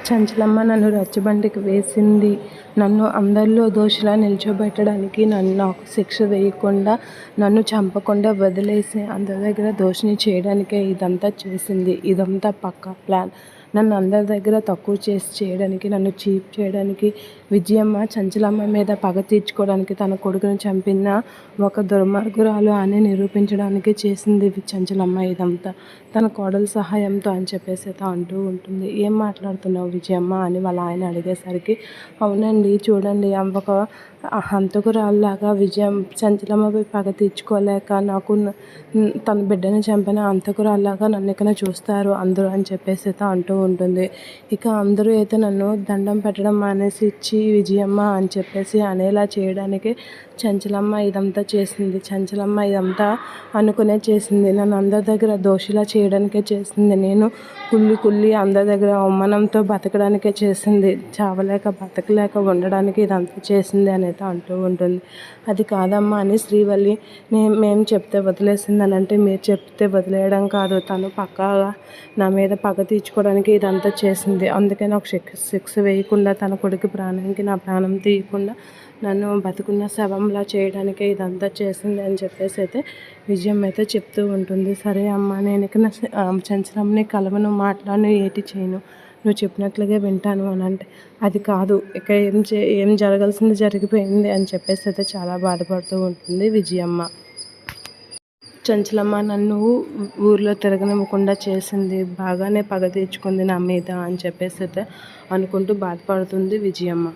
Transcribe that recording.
చంచలమ్మ నన్ను రచ్చబండకి వేసింది. నన్ను అందరిలో దోషిలా నిల్చోబెట్టడానికి, నాకు శిక్ష వేయకుండా, నన్ను చంపకుండా వదిలేసి అందరి దగ్గర దోషిని చేయడానికే ఇదంతా చేసింది. ఇదంతా పక్కా ప్లాన్. నన్ను అందరి దగ్గర తక్కువ చేయడానికి, నన్ను చీప్ చేయడానికి, విజయమ్మ చంచలమ్మ మీద పగ తీర్చుకోవడానికి, తన కొడుకుని చంపిన ఒక దుర్మార్గురాలు అని నిరూపించడానికి చేసింది చంచలమ్మ ఇదంతా. తన కోడల సహాయంతో అని చెప్పేసి అంటూ ఉంటుంది. ఏం మాట్లాడుతున్నావు విజయమ్మ అని వాళ్ళ ఆయన అడిగేసరికి, అవునండి చూడండి ఒక హంతకురాల్లాగా చంచలమ్మపై పగ తీర్చుకోలేక నాకు తన బిడ్డని చంపిన హంతకురాల్లాగా నన్ను ఇక్కడ చూస్తారు అందరూ అని చెప్పేసి అంటూ ఉంటుంది. ఇక అందరూ అయితే నన్ను దండం పెట్టడం మానేసి ఇచ్చి విజయమ్మ అని చెప్పేసి అనేలా చేయడానికి చంచలమ్మ ఇదంతా చేసింది. చంచలమ్మ ఇదంతా అనుకునే చేసింది. నన్ను అందరి దగ్గర దోషిలా చేయడానికే చేసింది. నేను కుళ్ళి అందరి దగ్గర అవమానంతో బతకడానికే చేసింది. చావలేక బతకలేక ఉండడానికి ఇదంతా చేసింది అనేది అంటూ ఉంటుంది. అది కాదమ్మా అని శ్రీవల్లి, మేము చెప్తే వదిలేసింది అని అంటే, మీరు చెప్తే వదిలేయడం కాదు, తను పక్కాగా నా మీద పగ తీర్చుకోవడానికి ఇదంతా చేసింది. అందుకే నాకు శిక్ష వేయకుండా, తన కొడుకు ప్రాణానికి నా ప్రాణం తీయకుండా నన్ను బతుకున్న శవంలా చేయడానికే ఇదంతా చేసింది అని చెప్పేసి అయితే విజయం అయితే చెప్తూ ఉంటుంది. సరే అమ్మ, నేను ఇక చంచలమ్మని కలవను, మాట్లాడను, ఏటి చేయను, నువ్వు చెప్పినట్లుగా వింటాను అని అంటే, అది కాదు, ఇక ఏం జరగాల్సింది జరిగిపోయింది అని చెప్పేసి అయితే చాలా బాధపడుతూ ఉంటుంది విజయమ్మ. చంచలమ్మ నన్ను ఊర్లో తిరగనివ్వకుండా చేసింది, బాగానే పగ తీర్చుకుంది నా మీద అని చెప్పేసి అయితే అనుకుంటూ బాధపడుతుంది విజయమ్మ.